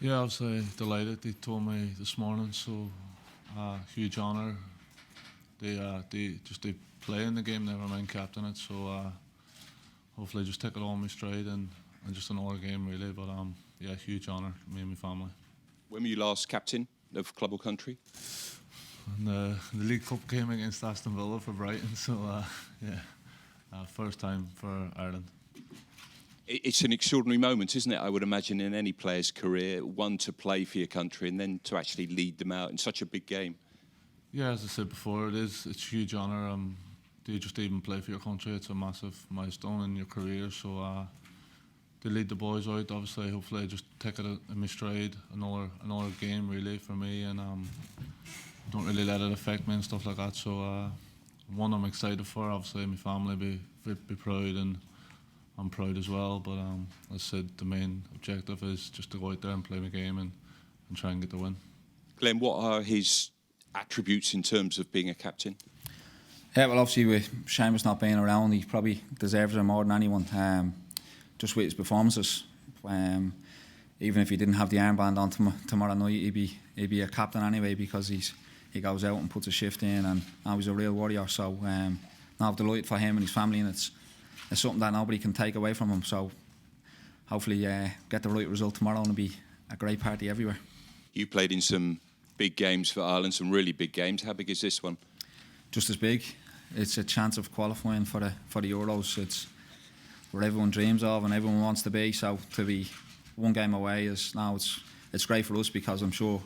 Yeah, I was delighted. They told me this morning, so huge honour. They play in the game, never mind captain it. So hopefully just take it all in my stride and just another game really. But yeah, huge honour, me and my family. When were you last captain of club or country? And the League Cup game against Aston Villa for Brighton. So yeah, first time for Ireland. It's an extraordinary moment, isn't it? I would imagine in any player's career, one to play for your country and then to actually lead them out in such a big game. Yeah, as I said before, it's a huge honour. To just even play for your country, it's a massive milestone in your career. So to lead the boys out, obviously, hopefully, I just take it in my stride. Another game really for me, and don't really let it affect me and stuff like that. So one I'm excited for. Obviously, my family be proud, and I'm proud as well. But as I said, the main objective is just to go out there and play my game and try and get the win. Glenn, what are his attributes in terms of being a captain? Yeah, well, obviously with Seamus not being around, he probably deserves it more than anyone. Just with his performances, even if he didn't have the armband on tomorrow night, he'd be a captain anyway, because he goes out and puts a shift in, and he's a real warrior. So I'm delighted for him and his family, and it's something that nobody can take away from him. So hopefully get the right result tomorrow, and it'll be a great party everywhere. You played in some big games for Ireland, some really big games. How big is this one? Just as big. It's a chance of qualifying for the Euros. It's where everyone dreams of and everyone wants to be. So to be one game away it's great for us, because I'm sure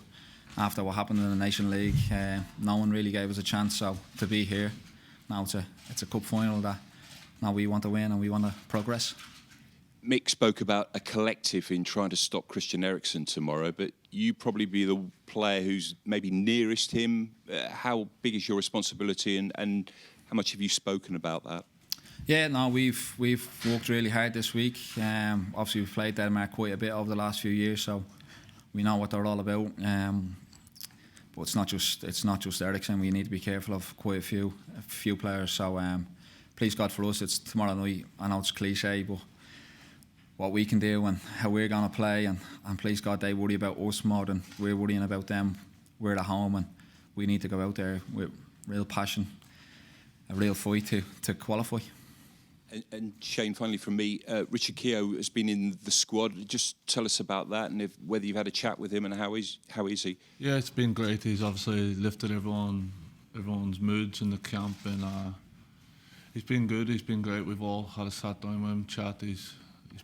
after what happened in the Nation League, no one really gave us a chance. So to be here now, it's a cup final that now we want to win and we want to progress. Mick spoke about a collective in trying to stop Christian Eriksen tomorrow, but you probably be the player who's maybe nearest him. How big is your responsibility, and how much have you spoken about that? Yeah, no, we've worked really hard this week. Obviously, we've played Denmark quite a bit over the last few years, so we know what they're all about. But it's not just Eriksen. We need to be careful of quite a few players. So please God, for us, it's tomorrow night. I know it's cliche, but what we can do and how we're going to play, and please God, they worry about us more than we're worrying about them. We're at home, and we need to go out there with real passion, a real fight to qualify. And Shane, finally from me, Richard Keogh has been in the squad. Just tell us about that, and whether you've had a chat with him, and how is he? Yeah, it's been great. He's obviously lifted everyone's moods in the camp, and he's been good. He's been great. We've all had a sat down with him, chat. He's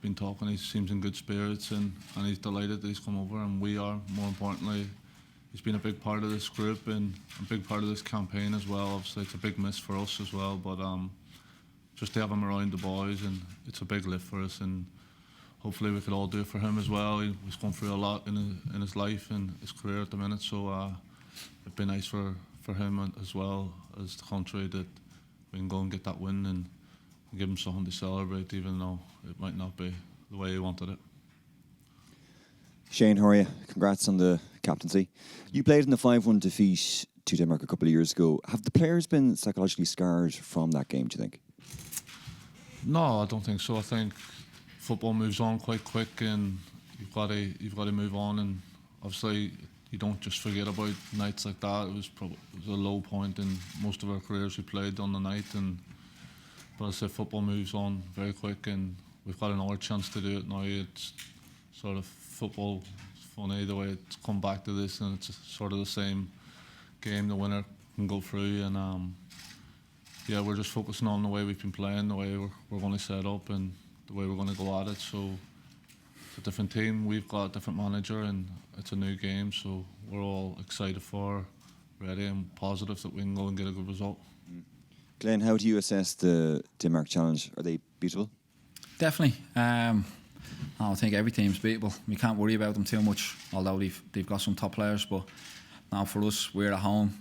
been talking. He seems in good spirits, and he's delighted that he's come over, and we are, more importantly. He's been a big part of this group and a big part of this campaign as well. Obviously, it's a big miss for us as well, but just to have him around the boys, and it's a big lift for us, and hopefully we could all do it for him as well. He's gone through a lot in his life and his career at the minute, so it'd be nice for him as well as the country that we can go and get that win and give him something to celebrate, even though it might not be the way he wanted it. Shane, how are you? Congrats on the captaincy. You played in the 5-1 defeat to Denmark a couple of years ago. Have the players been psychologically scarred from that game, do you think? No, I don't think so. I think football moves on quite quick, and you've got to move on. And obviously, you don't just forget about nights like that. It was a low point in most of our careers. We played on the night, but I said football moves on very quick, and we've got another chance to do it now. It's sort of football. It's funny the way it's come back to this, and it's sort of the same game. The winner can go through, and yeah, we're just focusing on the way we've been playing, the way we're going to set up, and the way we're going to go at it. So it's a different team. We've got a different manager, and it's a new game. So we're all excited ready, and positive that we can go and get a good result. Glenn, how do you assess the Denmark challenge? Are they beatable? Definitely. I think every team's beatable. We can't worry about them too much, although they've got some top players. But now for us, we're at home.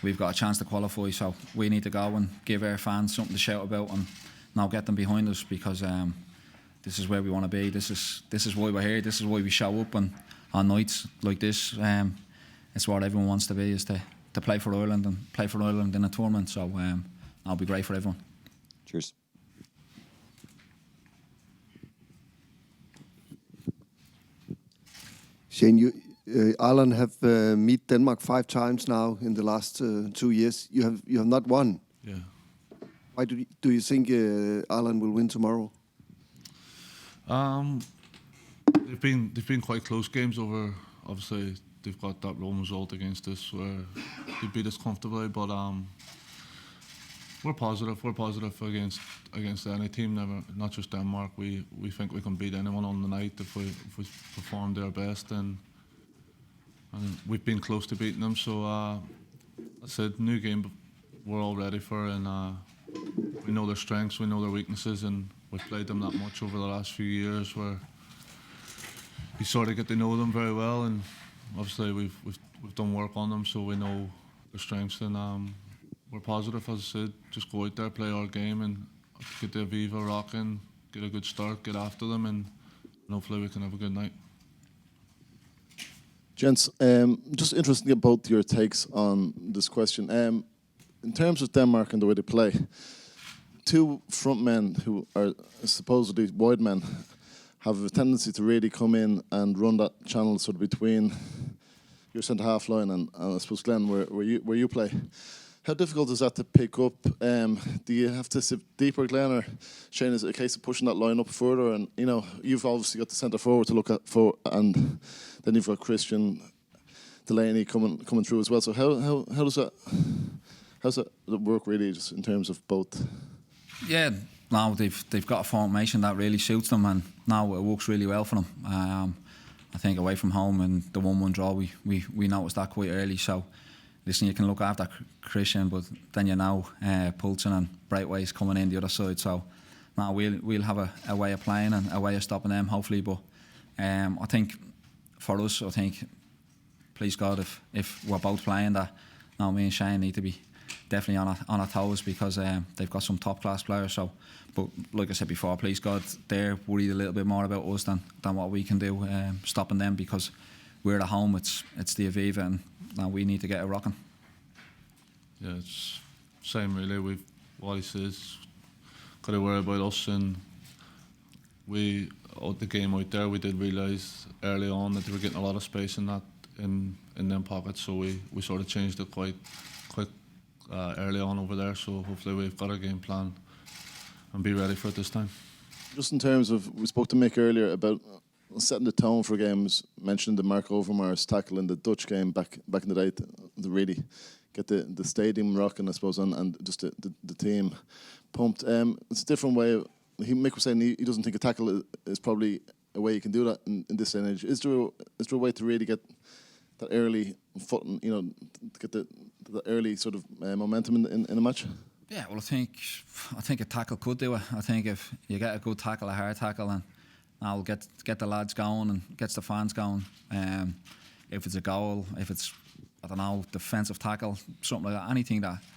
We've got a chance to qualify, so we need to go and give our fans something to shout about, and now get them behind us, because this is where we want to be. This is why we're here. This is why we show up, and on nights like this, it's what everyone wants to be, is to play for Ireland and play for Ireland in a tournament. So that'll be great for everyone. Cheers. Shane, Ireland have meet Denmark 5 times now in the last 2 years. You have not won. Yeah. Why do you think Ireland will win tomorrow? They've been quite close games over. Obviously, they've got that Rome result against us where they beat us comfortably, but we're positive. We're positive against any team. Never, not just Denmark. We think we can beat anyone on the night if we perform their best, and we've been close to beating them. So I said, new game we're all ready for, and we know their strengths, we know their weaknesses, and we've played them that much over the last few years where you sort of get to know them very well, and obviously we've done work on them, so we know their strengths, and we're positive. As I said, just go out there, play our game, and get the Aviva rocking, get a good start, get after them, and hopefully we can have a good night. Gents, just interested to get both your takes on this question. In terms of Denmark and the way they play, 2 front men who are supposedly wide men have a tendency to really come in and run that channel sort of between your centre-half line and I suppose, Glenn, where you play. How difficult is that to pick up? Do you have to sit deeper, Glenn, or Shane, is it a case of pushing that line up further? And, you know, you've obviously got the centre-forward to look at for, and then you've got Christian Delaney coming through as well. So how does that work really, just in terms of both? Yeah, now they've got a formation that really suits them, and now it works really well for them. I think away from home and the 1-1 draw, we noticed that quite early. So listen, you can look after Christian, but then you know Poulsen and Brightway's coming in the other side. So now we'll have a way of playing and a way of stopping them, hopefully. But I think for us, I think, please God, if we're both playing that, now me and Shane need to be definitely on our toes, because they've got some top class players. So, but like I said before, please God, they're worried a little bit more about us than what we can do stopping them, because we're at home. It's the Aviva, and now we need to get it rocking. Yeah, it's same really. What he says, got to worry about us, and we out the game out there. We did realise early on that they were getting a lot of space in them pockets, so we sort of changed it quite early on over there. So hopefully we've got a game plan and be ready for it this time. Just in terms of, we spoke to Mick earlier about setting the tone for games, mentioning the Mark Overmars tackle in the Dutch game back in the day to really get the stadium rocking, I suppose, and just the team pumped. It's a different way. Mick was saying he doesn't think a tackle is probably a way you can do that in this day and age. Is there a way to really get that early foot, you know, to get the early sort of momentum in a match? Yeah, well, I think a tackle could do it. I think if you get a good tackle, a hard tackle, and that'll get the lads going and gets the fans going. If it's a goal, if it's, I don't know, defensive tackle, something like that,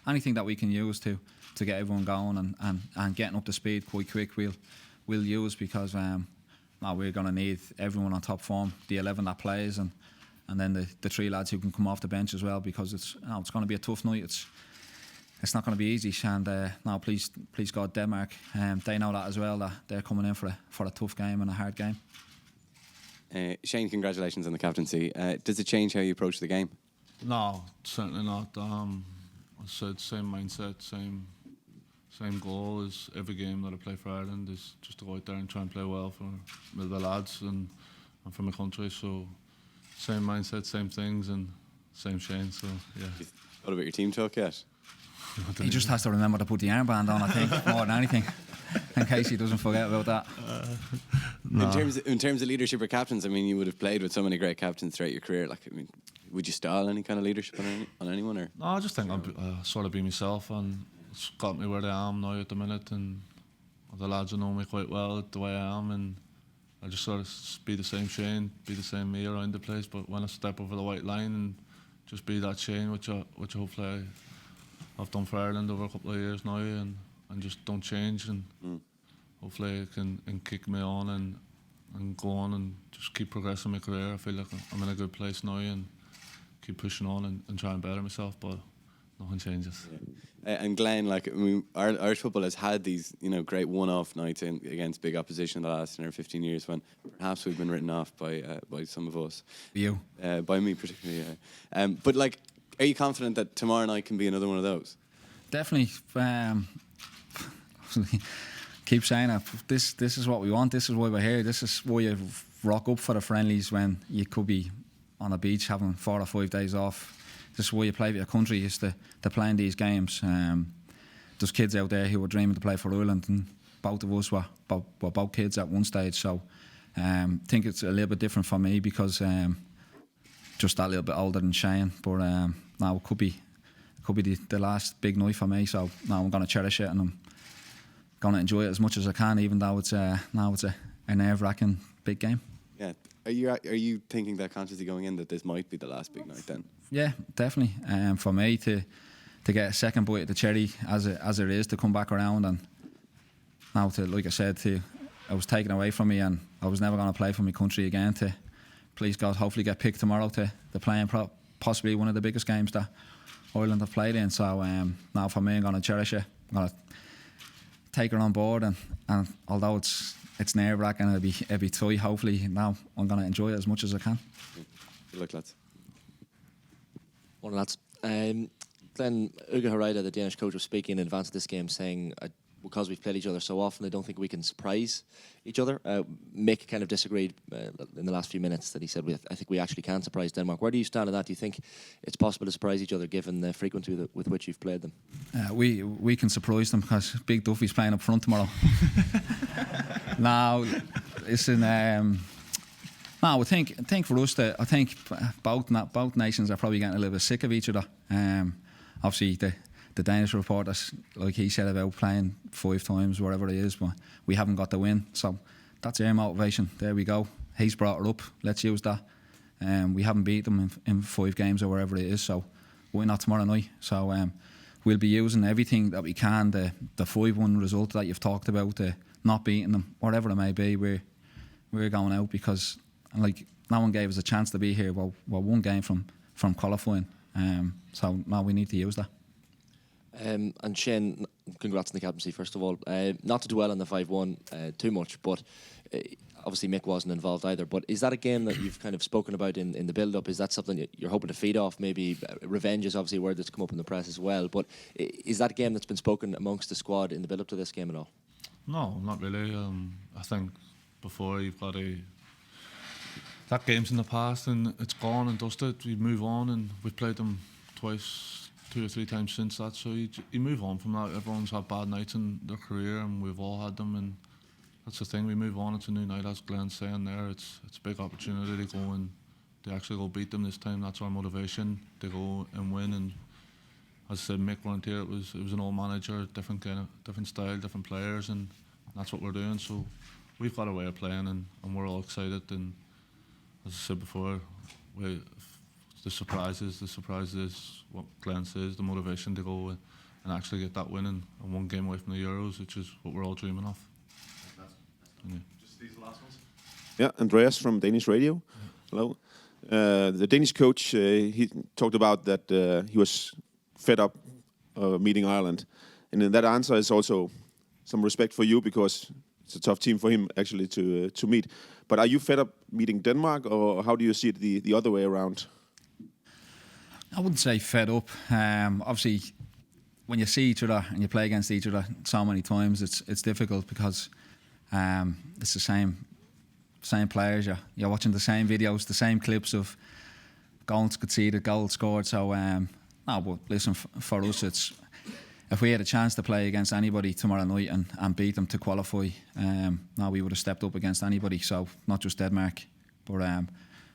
anything that we can use to get everyone going and getting up to speed quite quick, we'll use, because now we're going to need everyone on top form, the 11 that plays, and then the 3 lads who can come off the bench as well, because it's going to be a tough night. It's not going to be easy, and now please God, Denmark, they know that as well, that they're coming in for a tough game and a hard game. Shane, congratulations on the captaincy. Does it change how you approach the game? No, certainly not. I said same mindset, same goal as every game that I play for Ireland, is just to go out there and try and play well with the lads and for my country. So same mindset, same things, and same Shane. So yeah. You thought about your team talk yet? He just has to remember to put the armband on, I think, more than anything, in case he doesn't forget about that. No. In terms of leadership or captains, I mean, you would have played with so many great captains throughout your career. Like, I mean, would you style any kind of leadership on anyone? Or? No, I just think I'll sort of be myself, and it's got me where I am now at the minute, and the lads will know me quite well the way I am, and I'll just sort of be the same Shane, be the same me around the place, but when I step over the white line, and just be that Shane, which hopefully I've done for Ireland over a couple of years now, and just don't change, and hopefully it can kick me on and go on and just keep progressing my career. I feel like I'm in a good place now, and keep pushing on and try and better myself. But nothing changes. And Glenn, like, I mean, Irish football has had these, great one-off nights against big opposition in the last 10 or 15 years when perhaps we've been written off by some of us. You. By me particularly, yeah. But, like, are you confident that tomorrow night can be another one of those? Definitely. Keep saying it. This is what we want. This is why we're here. This is why you rock up for the friendlies when you could be on a beach having 4 or 5 days off. This is why you play for your country, is to play in these games. There's kids out there who were dreaming to play for Ireland, and both of us were both kids at one stage. So I think it's a little bit different for me because just that little bit older than Shane. But now it could be the last big night for me. So now I'm going to cherish it and I'm going to enjoy it as much as I can, even though it's now it's a nerve-wracking big game. Yeah. Are you thinking that consciously going in that this might be the last big night then? Yeah, definitely. For me to get a second bite at the cherry as it is, to come back around, and now to, like I said, I was taken away from me and I was never going to play for my country again, to please God hopefully get picked tomorrow to play in possibly one of the biggest games that Ireland have played in. So now for me, I'm going to cherish it. I'm going to take her on board, and although it's nerve-wracking, it'll be tight, hopefully now I'm going to enjoy it as much as I can. Good luck, lads. Morning, lads. Glenn Whelan, the Danish coach, was speaking in advance of this game, saying because we've played each other so often, I don't think we can surprise each other. Mick kind of disagreed in the last few minutes, that he said, I think we actually can surprise Denmark. Where do you stand on that? Do you think it's possible to surprise each other given the frequency with which you've played them? We can surprise them because Big Duffy's playing up front tomorrow. Now, listen, no, I think for us, I think both nations are probably getting a little bit sick of each other. Obviously, the Danish reporters, like he said, about playing 5 times, whatever it is, but we haven't got the win. So that's our motivation. There we go. He's brought it up. Let's use that. We haven't beat them in 5 games or wherever it is. So why not tomorrow night? So we'll be using everything that we can. The 5-1 result that you've talked about, not beating them, whatever it may be, we're going out because, like, no one gave us a chance to be here. We're one game from qualifying. So now we need to use that. And Shane, congrats on the captaincy, first of all. Not to dwell on the 5-1 too much, but obviously Mick wasn't involved either. But is that a game that you've kind of spoken about in the build-up? Is that something you're hoping to feed off? Maybe revenge is obviously a word that's come up in the press as well. But is that a game that's been spoken amongst the squad in the build-up to this game at all? No, not really. I think before you've got that game's in the past and it's gone and dusted. We move on, and we've played them twice, 2 or 3 times since that. So you move on from that. Everyone's had bad nights in their career, and we've all had them. And that's the thing. We move on. It's a new night, as Glenn's saying there. It's a big opportunity to go and to actually go beat them this time. That's our motivation, to go and win. And as I said, Mick weren't here. It was an old manager, different style, different players, and that's what we're doing. So we've got a way of playing, and we're all excited. And as I said before, the surprise is what Glenn says, the motivation to go and actually get that win and one game away from the Euros, which is what we're all dreaming of. Yeah. Just these last ones. Yeah, Andreas from Danish radio. Hello. The Danish coach, he talked about that he was fed up meeting Ireland. And in that answer is also some respect for you, because it's a tough team for him actually to meet. But are you fed up meeting Denmark, or how do you see it the other way around? I wouldn't say fed up. Obviously, when you see each other and you play against each other so many times, it's difficult because it's the same players. You're watching the same videos, the same clips of goals conceded, goals scored. So no, but listen, for us, it's if we had a chance to play against anybody tomorrow night and beat them to qualify, now we would have stepped up against anybody. So not just Denmark, but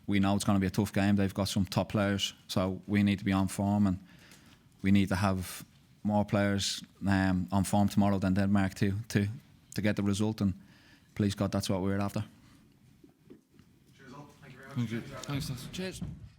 we know it's going to be a tough game. They've got some top players, so we need to be on form, and we need to have more players on form tomorrow than Denmark to get the result. And please God, that's what we're after. Thank you. Thanks. Cheers.